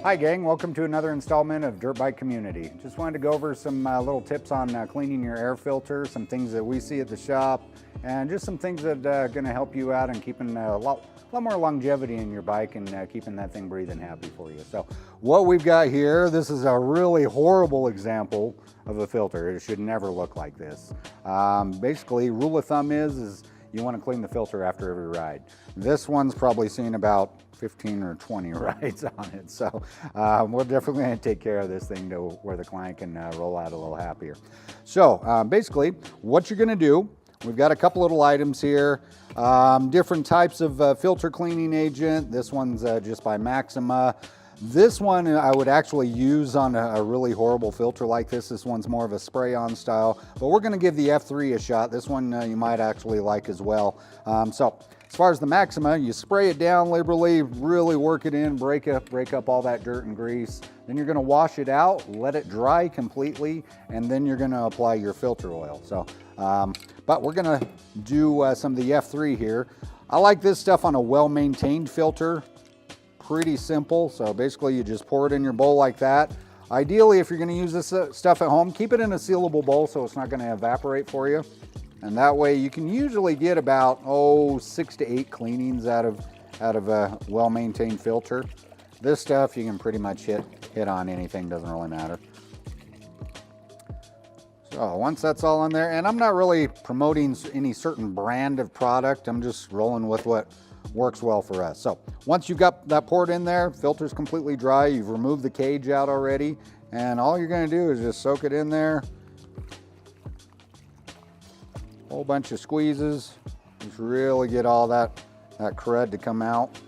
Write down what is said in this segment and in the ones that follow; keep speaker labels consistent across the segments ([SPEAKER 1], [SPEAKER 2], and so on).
[SPEAKER 1] Hi gang, welcome to another installment of Dirt Bike Community. Just wanted to go over some little tips on cleaning your air filter, some things that we see at the shop, and just some things that are going to help you out in keeping a lot more longevity in your bike and keeping that thing breathing happy for you. So what we've got here, this is a really horrible example of a filter. It should never look like this. Basically, rule of thumb is you want to clean the filter after every ride. This one's probably seen about 15 or 20 rides on it. So we're definitely going to take care of this thing to where the client can roll out a little happier. So basically what you're going to do, we've got a couple little items here, different types of filter cleaning agent. This one's just by Maxima. This one I would actually use on a really horrible filter like this. This one's more of a spray-on style, but we're going to give the F3 a shot. This one you might actually like as well. So as far as the Maxima, you spray it down liberally, really work it in, break up all that dirt and grease. Then you're going to wash it out, let it dry completely, and then you're going to apply your filter oil. So, but we're going to do some of the F3 here. I like this stuff on a well-maintained filter. Pretty simple. So basically you just pour it in your bowl like that. Ideally, if you're going to use this stuff at home, keep it in a sealable bowl so it's not going to evaporate for you. And that way you can usually get about 6 to 8 cleanings out of a well-maintained filter. This stuff you can pretty much hit on anything, doesn't really matter. So once that's all in there, and I'm not really promoting any certain brand of product, I'm just rolling with what works well for us. So once you've got that poured in there, filter's completely dry, you've removed the cage out already, and all you're going to do is just soak it in there. Whole bunch of squeezes, just really get all that crud to come out.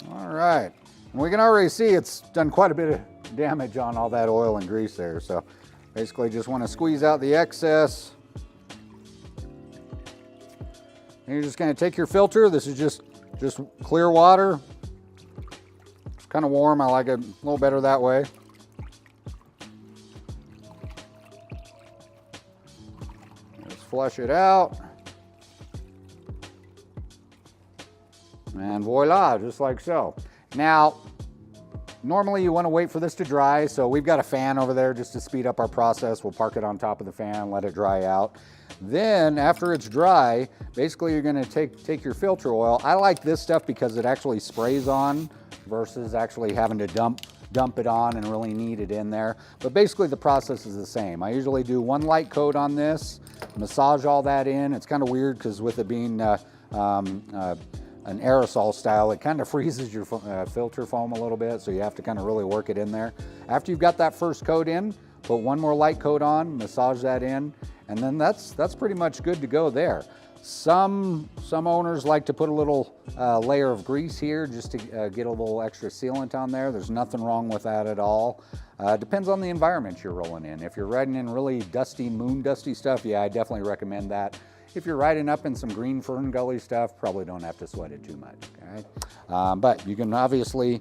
[SPEAKER 1] All right, and we can already see it's done quite a bit of damage on all that oil and grease there. So basically just want to squeeze out the excess. And you're just going to take your filter. This is just clear water. It's kind of warm. I like it a little better that way. Just flush it out. And voila, just like so. Now, normally you want to wait for this to dry. So we've got a fan over there just to speed up our process. We'll park it on top of the fan, let it dry out. Then after it's dry, basically you're going to take your filter oil. I like this stuff because it actually sprays on versus actually having to dump it on and really knead it in there. But basically the process is the same. I usually do one light coat on this, massage all that in. It's kind of weird because with it being an aerosol style, it kind of freezes your filter foam a little bit, so you have to kind of really work it in there. After you've got that first coat in, put one more light coat on, massage that in, and then that's pretty much good to go there. Some owners like to put a little layer of grease here just to get a little extra sealant on there. There's nothing wrong with that at all. Depends on the environment you're rolling in. If you're riding in really dusty, moon dusty stuff, yeah, I definitely recommend that. If you're riding up in some green fern gully stuff, probably don't have to sweat it too much, okay? But you can obviously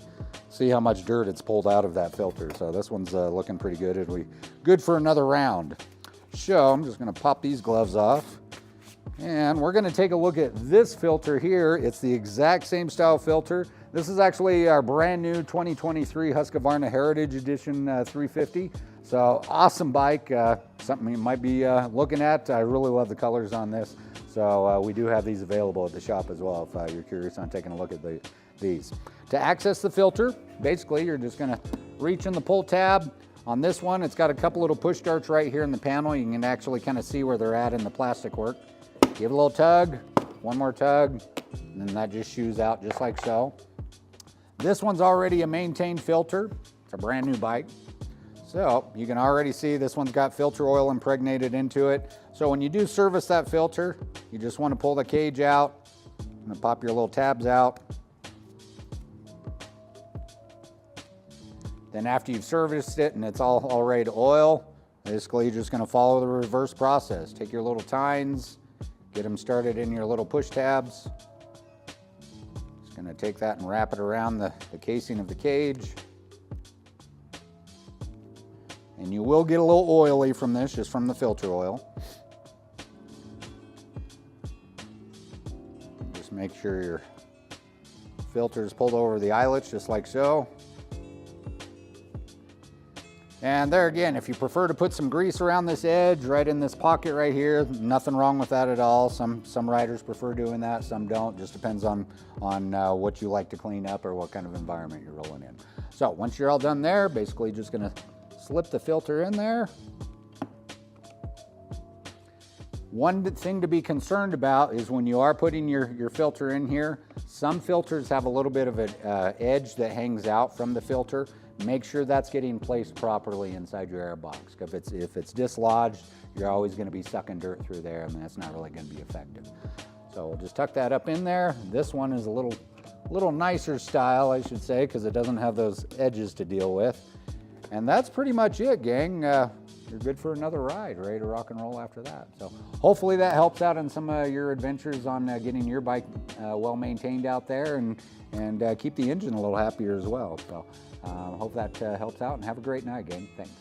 [SPEAKER 1] see how much dirt it's pulled out of that filter. So this one's looking pretty good. It'll be good for another round. So I'm just gonna pop these gloves off. And we're gonna take a look at this filter here. It's the exact same style filter. This is actually our brand new 2023 Husqvarna Heritage Edition 350. So awesome bike, something you might be looking at. I really love the colors on this. So we do have these available at the shop as well if you're curious on taking a look at these. To access the filter, basically you're just gonna reach in the pull tab. On this one, it's got a couple little push darts right here in the panel. You can actually kind of see where they're at in the plastic work. Give it a little tug, one more tug, and then that just shoos out just like so. This one's already a maintained filter. It's a brand new bike. So you can already see this one's got filter oil impregnated into it. So when you do service that filter, you just want to pull the cage out and pop your little tabs out. Then after you've serviced it and it's all ready to oil, basically you're just going to follow the reverse process. Take your little tines, get them started in your little push tabs. Just going to take that and wrap it around the casing of the cage. And you will get a little oily from this, just from the filter oil. Just make sure you're Filter is pulled over the eyelets just like so. And there again, if you prefer to put some grease around this edge, right in this pocket right here, nothing wrong with that at all. Some riders prefer doing that, some don't. Just depends on what you like to clean up or what kind of environment you're rolling in. So once you're all done there, basically just gonna slip the filter in there. One thing to be concerned about is when you are putting your filter in here, some filters have a little bit of an edge that hangs out from the filter. Make sure that's getting placed properly inside your air box. If it's dislodged, you're always going to be sucking dirt through there, and that's not really going to be effective. So we'll just tuck that up in there. This one is a little nicer style, I should say, because it doesn't have those edges to deal with. And that's pretty much it, gang. You're good for another ride, ready to rock and roll after that. So hopefully that helps out in some of your adventures on getting your bike well maintained out there, and keep the engine a little happier as well. So hope that helps out, and have a great night, gang. Thanks.